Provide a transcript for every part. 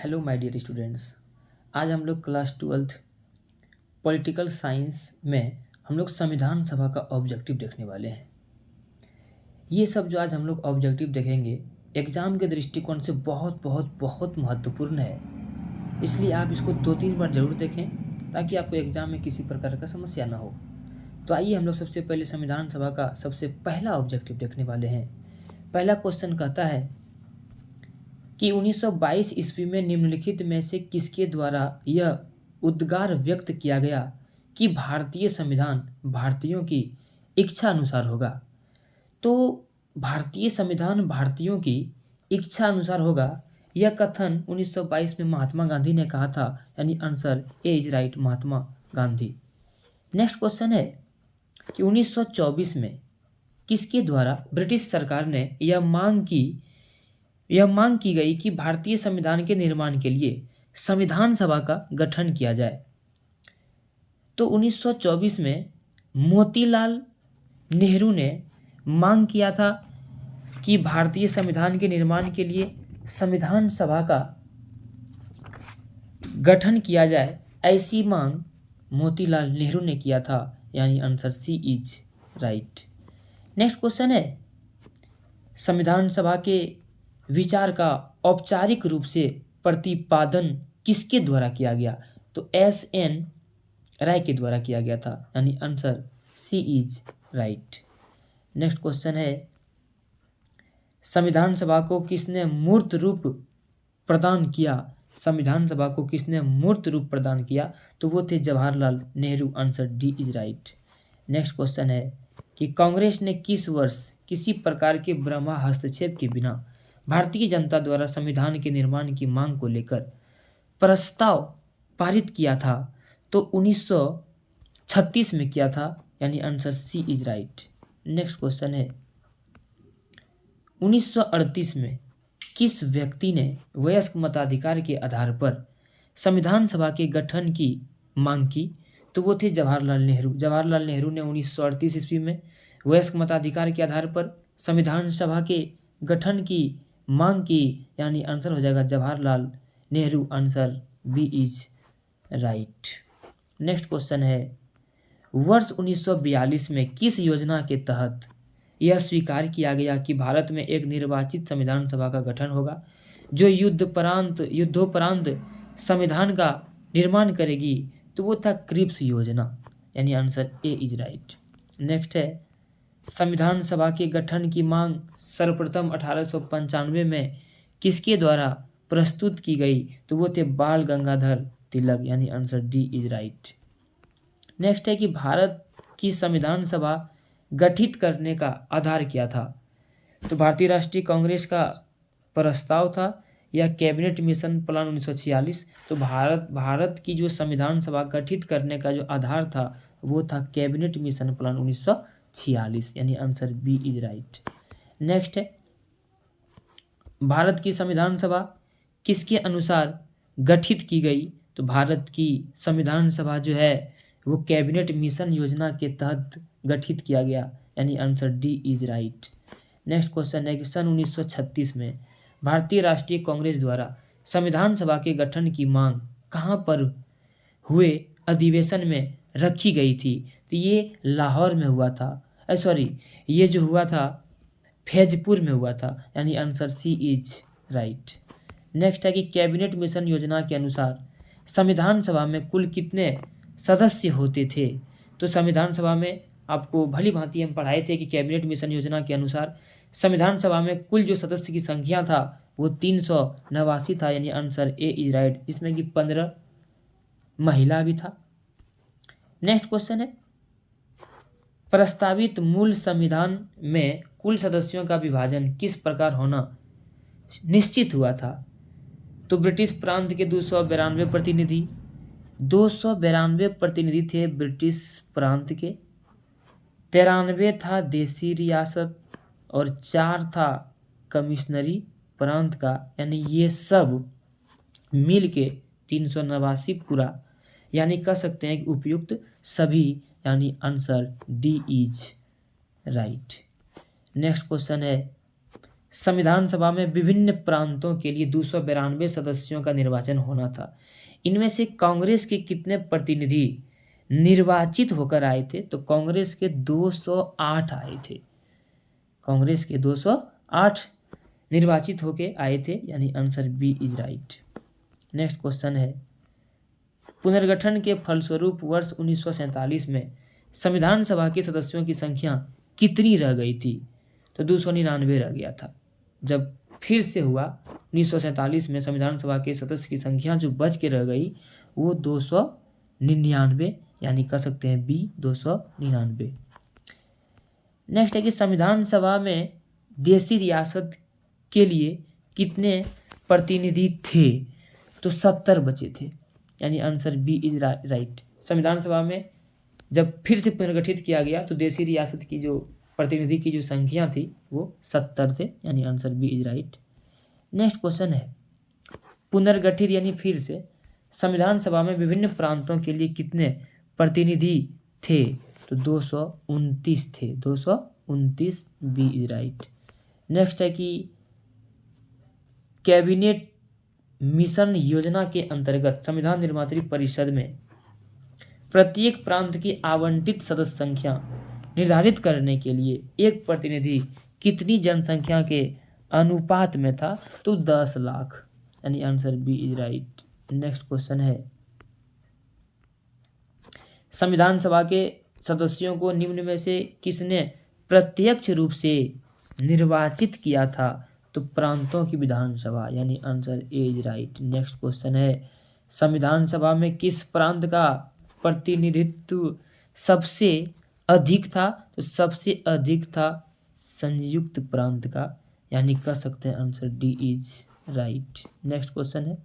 Hello my dear students. आज हम लोग क्लास 12th पॉलिटिकल साइंस में हम लोग संविधान सभा का ऑब्जेक्टिव देखने वाले हैं। ये सब जो आज हम लोग ऑब्जेक्टिव देखेंगे एग्ज़ाम के दृष्टिकोण से बहुत बहुत बहुत महत्वपूर्ण है, इसलिए आप इसको 2-3 बार ज़रूर देखें ताकि आपको एग्ज़ाम में किसी प्रकार का समस्या ना हो। तो आइए हम लोग सबसे पहले संविधान सभा का सबसे पहला ऑब्जेक्टिव देखने वाले हैं। पहला क्वेश्चन कहता है कि 1922 ईस्वी में निम्नलिखित में से किसके द्वारा यह उद्गार व्यक्त किया गया कि भारतीय संविधान भारतीयों की इच्छा अनुसार होगा। तो भारतीय संविधान भारतीयों की इच्छा अनुसार होगा, यह कथन 1922 में महात्मा गांधी ने कहा था, यानी answer A is right, Mahatma Gandhi. Next question है कि 1924 में किसके द्वारा ब्रिटिश सरकार ने यह मांग की गई कि भारतीय संविधान के निर्माण के लिए संविधान सभा का गठन किया जाए। तो 1924 में मोतीलाल नेहरू ने मांग किया था कि भारतीय संविधान के निर्माण के लिए संविधान सभा का गठन किया जाए। ऐसी मांग मोतीलाल नेहरू ने किया था, यानी answer C is right. Next question है संविधान सभा के विचार का औपचारिक रूप से प्रतिपादन किसके द्वारा किया गया। तो एस.एन. राय के द्वारा किया गया था, यानी answer C is right. Next question है संविधान सभा को किसने मूर्त रूप प्रदान किया। संविधान सभा को किसने मूर्त रूप प्रदान किया, तो वो थे Jawaharlal Nehru, answer D is right. Next question है कि कांग्रेस ने किस वर्ष किसी प्रकार के ब्रह्मा हस्तक्षेप के बिना भारतीय जनता द्वारा संविधान के निर्माण की मांग को लेकर प्रस्ताव पारित किया था। तो 1936 में किया था, यानी answer C is right. Next question है 1938 में किस व्यक्ति ने वयस्क मताधिकार के आधार पर संविधान सभा के गठन की मांग की। तो वो थे जवाहरलाल नेहरू। जवाहरलाल नेहरू ने 1938 ईस्वी में वयस्क मताधिकार के आधार पर संविधान सभा के गठन की मांग की, यानी आंसर हो जाएगा Jawaharlal Nehru, answer B is right. Next question है वर्ष 1942 में किस योजना के तहत यह स्वीकार किया गया कि भारत में एक निर्वाचित संविधान सभा का गठन होगा जो युद्धोपरांत संविधान का निर्माण करेगी। तो वो था क्रिप्स योजना, यानी answer A is right. Next है संविधान सभा के गठन की मांग सर्वप्रथम 1895 में किसके द्वारा प्रस्तुत की गई। तो वो थे बाल गंगाधर तिलक, यानी answer D is right. Next है कि भारत की संविधान सभा गठित करने का आधार क्या था। तो भारतीय राष्ट्रीय कांग्रेस का प्रस्ताव था या कैबिनेट मिशन प्लान 1946। तो भारत की जो संविधान सभा गठित करने का जो आधार था वो था कैबिनेट मिशन प्लान 1946, यानी answer B is right. Next है भारत की संविधान सभा किसके अनुसार गठित की गई। तो भारत की संविधान सभा जो है वो कैबिनेट मिशन योजना के तहत गठित किया गया, यानी answer D is right. Next question है कि सन 1936 में भारतीय राष्ट्रीय कांग्रेस द्वारा संविधान सभा के गठन की मांग कहाँ पर हुए अधिवेशन में रखी गई थी। तो ये लाहौर में हुआ था, ये जो हुआ था फैजपुर में हुआ था, यानी answer C is right. Next है कि कैबिनेट मिशन योजना के अनुसार संविधान सभा में कुल कितने सदस्य होते थे। तो संविधान सभा में आपको भली भांति हम पढ़ाए थे कि कैबिनेट मिशन योजना के अनुसार संविधान सभा में कुल जो सदस्य की संख्या था वो 389 था, यानी आंसर ए इज राइट, जिसमें कि 15 महिला भी था। नेक्स्ट क्वेश्चन है प्रस्तावित मूल संविधान में कुल सदस्यों का विभाजन किस प्रकार होना निश्चित हुआ था। तो ब्रिटिश प्रांत के 292 प्रतिनिधि थे ब्रिटिश प्रांत के, 93 था देसी रियासत और 4 था कमिश्नरी प्रांत का, यानी ये सब मिल के 389 पूरा, यानी कह सकते हैं कि उपयुक्त सभी, यानी answer D is right. Next question है संविधान सभा में विभिन्न प्रांतों के लिए 292 सदस्यों का निर्वाचन होना था। इनमें से कांग्रेस के कितने प्रतिनिधि निर्वाचित होकर आए थे? तो कांग्रेस के 208 आए थे। कांग्रेस के 208 निर्वाचित होकर आए थे, यानी answer B is right. Next question है, पुनर्गठन के फलस्वरूप वर्ष 1947 में संविधान सभा के सदस्यों की संख्या कितनी रह गई थी? तो 299 रह गया था। जब फिर से हुआ 1947 में संविधान सभा के सदस्य की संख्या जो बच के रह गई वो 299, यानी कह सकते हैं बी 299। नेक्स्ट है कि संविधान सभा में देशी रियासत के लिए कितने प्रतिनिधि थे? तो 70 बचे थे, यानी आंसर बी इज राइट। संविधान सभा में जब फिर से पुनर्गठित किया गया तो देशी रियासत की जो प्रतिनिधि की जो संख्या थी वो 70 थे, यानी answer B is right. Next question है, पुनर्गठित यानी फिर से संविधान सभा में विभिन्न प्रांतों के लिए कितने प्रतिनिधि थे? तो 229 थे, 229 बी इज राइट। नेक्स्ट है कि कैबिनेट मिशन योजना के अंतर्गत संविधान निर्मात्री परिषद में प्रत्येक प्रांत की आवंटित सदस्य संख्या निर्धारित करने के लिए एक प्रतिनिधि कितनी जनसंख्या के अनुपात में था? तो 10 लाख, यानी answer B is right. Next question है, संविधान सभा के सदस्यों को निम्न में से किसने प्रत्यक्ष रूप से निर्वाचित किया था? तो प्रांतों की विधानसभा, यानी answer A is right. Next question है, संविधान सभा में किस प्रांत का प्रतिनिधित्व सबसे अधिक था? तो सबसे अधिक था संयुक्त प्रांत का, यानी कह सकते हैं answer D is right. Next question है,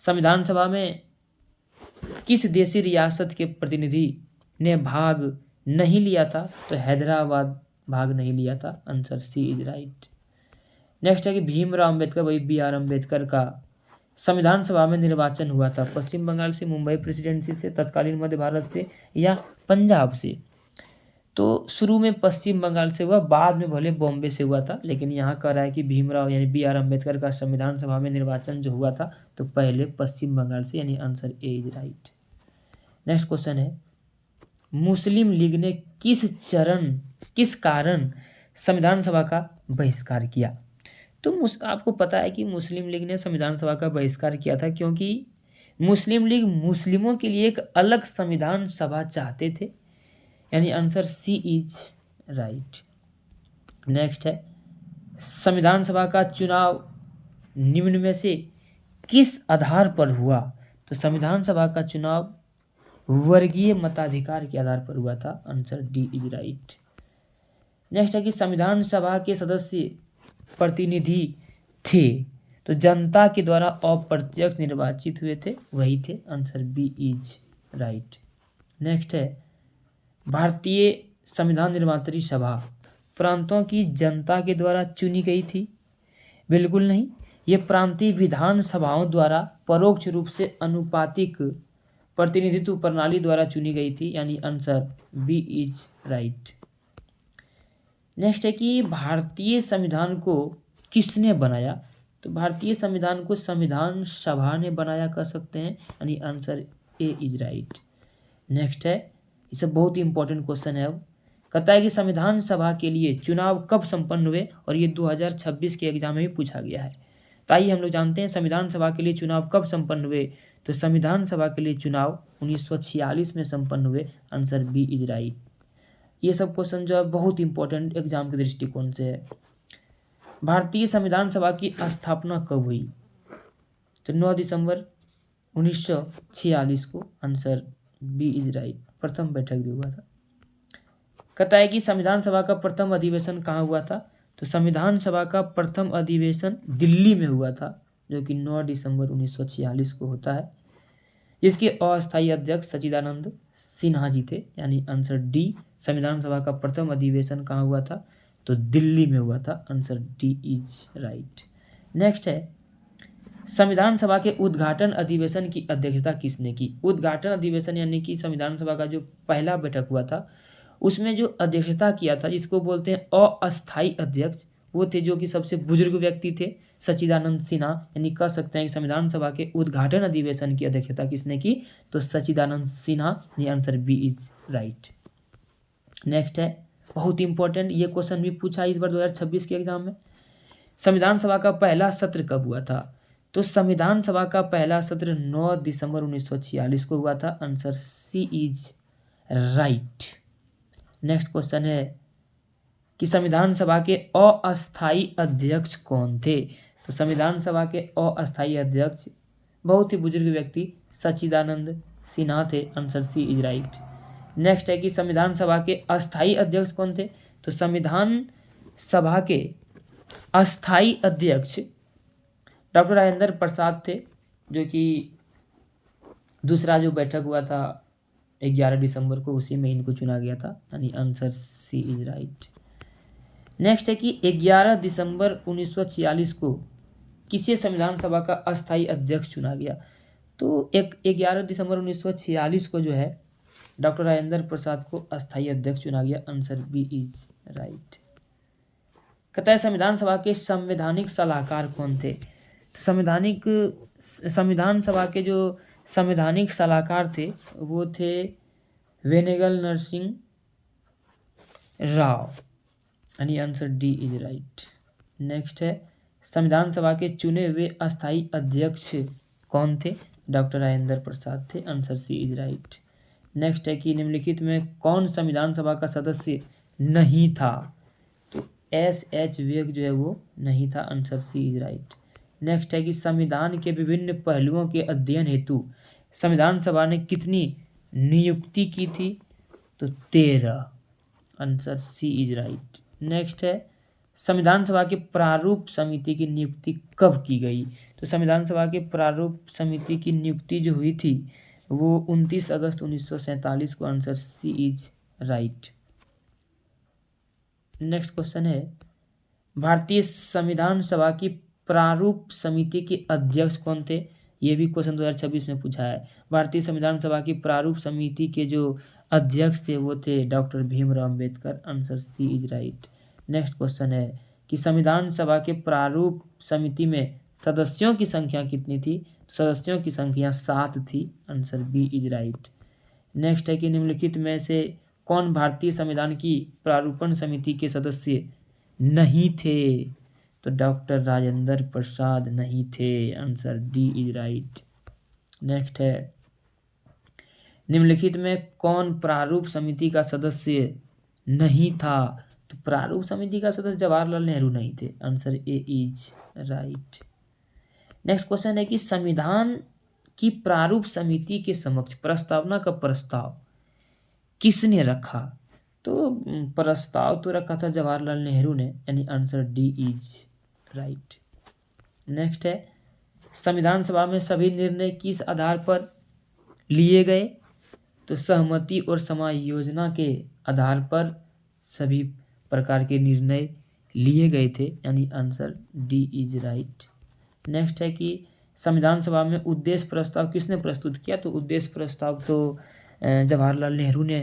संविधान सभा में किस देशी रियासत के प्रतिनिधि ने भाग नहीं लिया था? तो हैदराबाद भाग नहीं लिया था, answer C is right. Next है कि भीमराव अम्बेडकर वही बी आर अम्बेडकर का संविधान सभा में निर्वाचन हुआ था पश्चिम बंगाल से, मुंबई प्रेसिडेंसी से, तत्कालीन मध्य भारत से या पंजाब से? तो शुरू में पश्चिम बंगाल से हुआ, बाद में भले बॉम्बे से हुआ था, लेकिन यहाँ कह रहा है कि भीमराव यानी बी आर अम्बेडकर का संविधान सभा में निर्वाचन जो हुआ था तो पहले पश्चिम बंगाल से, यानी answer A is right. Next question है, मुस्लिम लीग ने किस कारण संविधान सभा का बहिष्कार किया? तो आपको पता है कि मुस्लिम लीग ने संविधान सभा का बहिष्कार किया था क्योंकि मुस्लिम लीग मुस्लिमों के लिए एक अलग संविधान सभा चाहते थे, यानी answer C is right. Next है, संविधान सभा का चुनाव निम्न में से किस आधार पर हुआ? तो संविधान सभा का चुनाव वर्गीय मताधिकार के आधार पर हुआ था, answer D is right. Next है कि संविधान सभा के सदस्य प्रतिनिधि थे तो जनता के द्वारा अप्रत्यक्ष निर्वाचित हुए थे, वही थे, answer B is right. Next है, भारतीय संविधान निर्मात्री सभा प्रांतों की जनता के द्वारा चुनी गई थी? बिल्कुल नहीं, ये प्रांतीय विधान सभाओं द्वारा परोक्ष रूप से अनुपातिक प्रतिनिधित्व प्रणाली द्वारा चुनी गई थी, यानी answer B is right. Next है कि भारतीय संविधान को किसने बनाया? तो भारतीय संविधान को संविधान सभा ने बनाया, कह सकते हैं, यानी answer A is right. Next है, ये सब बहुत ही इंपॉर्टेंट क्वेश्चन है। अब कहता है कि संविधान सभा के लिए चुनाव कब संपन्न हुए, और ये 2026 के एग्जाम में भी पूछा गया है। तो आइए हम लोग जानते हैं संविधान सभा के लिए चुनाव कब संपन्न हुए। तो संविधान सभा के लिए चुनाव 1946 में संपन्न हुए, आंसर बी इज राइट। ये सब क्वेश्चन जो है बहुत इंपॉर्टेंट एग्जाम के दृष्टिकोण से है। भारतीय संविधान सभा की स्थापना कब हुई? तो 9 दिसंबर 1946 को, आंसर बी इज राइट। प्रथम बैठक भी हुआ था। कहता है कि संविधान सभा का प्रथम अधिवेशन कहाँ हुआ था? तो संविधान सभा का प्रथम अधिवेशन दिल्ली में हुआ था, जो कि 9 दिसंबर 1946 को होता है, जिसके अस्थायी अध्यक्ष सच्चिदानंद सिन्हा जी थे, यानी आंसर डी। संविधान सभा का प्रथम अधिवेशन कहाँ हुआ था? तो दिल्ली में हुआ था, answer D is right. Next है, संविधान सभा के उद्घाटन अधिवेशन की अध्यक्षता किसने की? उद्घाटन अधिवेशन यानी कि संविधान सभा का जो पहला बैठक हुआ था उसमें जो अध्यक्षता किया था, जिसको बोलते हैं अस्थायी अध्यक्ष, वो थे जो कि सबसे बुजुर्ग व्यक्ति थे, सच्चिदानंद सिन्हा। यानी कह सकते हैं कि संविधान सभा के उद्घाटन अधिवेशन की अध्यक्षता किसने की, तो सच्चिदानंद सिन्हा। ये answer B is right. Next है बहुत इंपॉर्टेंट, ये क्वेश्चन भी पूछा इस बार 2026 के एग्जाम में। संविधान सभा का पहला सत्र कब हुआ था, तो संविधान सभा का पहला सत्र 9 दिसंबर 1946 को हुआ था। Answer C is right. Next question है कि संविधान सभा के अस्थायी अध्यक्ष कौन थे, तो संविधान सभा के अस्थायी अध्यक्ष बहुत ही बुजुर्ग व्यक्ति सच्चिदानंद सिन्हा थे। Answer C is right. Next है कि संविधान सभा के अस्थायी अध्यक्ष कौन थे, तो संविधान सभा के अस्थायी अध्यक्ष डॉक्टर राजेंद्र प्रसाद थे, जो कि दूसरा जो बैठक हुआ था 11 दिसंबर को, उसी में इनको चुना गया था। यानी answer C is right. Next है कि 11 दिसंबर 1946 को किसे संविधान सभा का अस्थायी अध्यक्ष चुना गया, तो 11 दिसंबर 1946 को जो है डॉक्टर राजेंद्र प्रसाद को अस्थायी अध्यक्ष चुना गया। Answer B is right. कहता है संविधान सभा के संवैधानिक सलाहकार कौन थे, तो संविधान सभा के जो संवैधानिक सलाहकार थे वो थे वेनेगल नरसिंह राव। यानी answer D is right. Next है संविधान सभा के चुने हुए अस्थायी अध्यक्ष कौन थे, डॉक्टर राजेंद्र प्रसाद थे। Answer C is right. Next है कि निम्नलिखित में कौन संविधान सभा का सदस्य नहीं था, तो एस विवेक जो है वो नहीं था। Answer C is right. Next है कि संविधान के विभिन्न पहलुओं के अध्ययन हेतु संविधान सभा ने कितनी नियुक्ति की थी, तो 13। Answer C is right. Next है संविधान सभा के प्रारूप समिति की नियुक्ति कब की गई, तो संविधान सभा के प्रारूप समिति की नियुक्ति जो हुई थी वो 29 अगस्त 1947 को। Answer C is right. Next question है भारतीय संविधान सभा की प्रारूप समिति के अध्यक्ष कौन थे, ये भी क्वेश्चन 2026 में पूछा है। भारतीय संविधान सभा की प्रारूप समिति के जो अध्यक्ष थे वो थे doctor Bhimrao Ambedkar. Answer C is right. Next question है कि संविधान सभा के प्रारूप समिति में सदस्यों की संख्या कितनी थी, सदस्यों की संख्या 7 थी। Answer B is right. Next है कि निम्नलिखित में से कौन भारतीय संविधान की प्रारूपण समिति के सदस्य नहीं थे, तो डॉक्टर राजेंद्र प्रसाद नहीं थे। Answer D is right. Next है निम्नलिखित में कौन प्रारूप समिति का सदस्य नहीं था, तो प्रारूप समिति का सदस्य जवाहरलाल नेहरू नहीं थे। Answer A is right. Next question है कि संविधान की प्रारूप समिति के समक्ष प्रस्तावना का प्रस्ताव किसने रखा, तो प्रस्ताव तो रखा था जवाहरलाल नेहरू ने। यानी answer D is right. Next है संविधान सभा में सभी निर्णय किस आधार पर लिए गए, तो सहमति और समायोजना के आधार पर सभी प्रकार के निर्णय लिए गए थे। यानी answer D is right. Next है कि संविधान सभा में उद्देश्य प्रस्ताव किसने प्रस्तुत किया, तो उद्देश्य प्रस्ताव तो जवाहरलाल नेहरू ने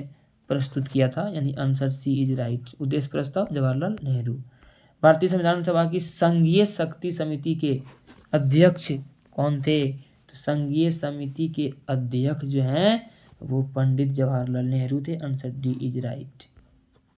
प्रस्तुत किया था। यानी आंसर सी इज राइट। उद्देश्य प्रस्ताव जवाहरलाल नेहरू। भारतीय संविधान सभा की संघीय शक्ति समिति के अध्यक्ष कौन थे, तो संघीय समिति के अध्यक्ष जो हैं वो पंडित जवाहरलाल नेहरू थे। Answer D is right.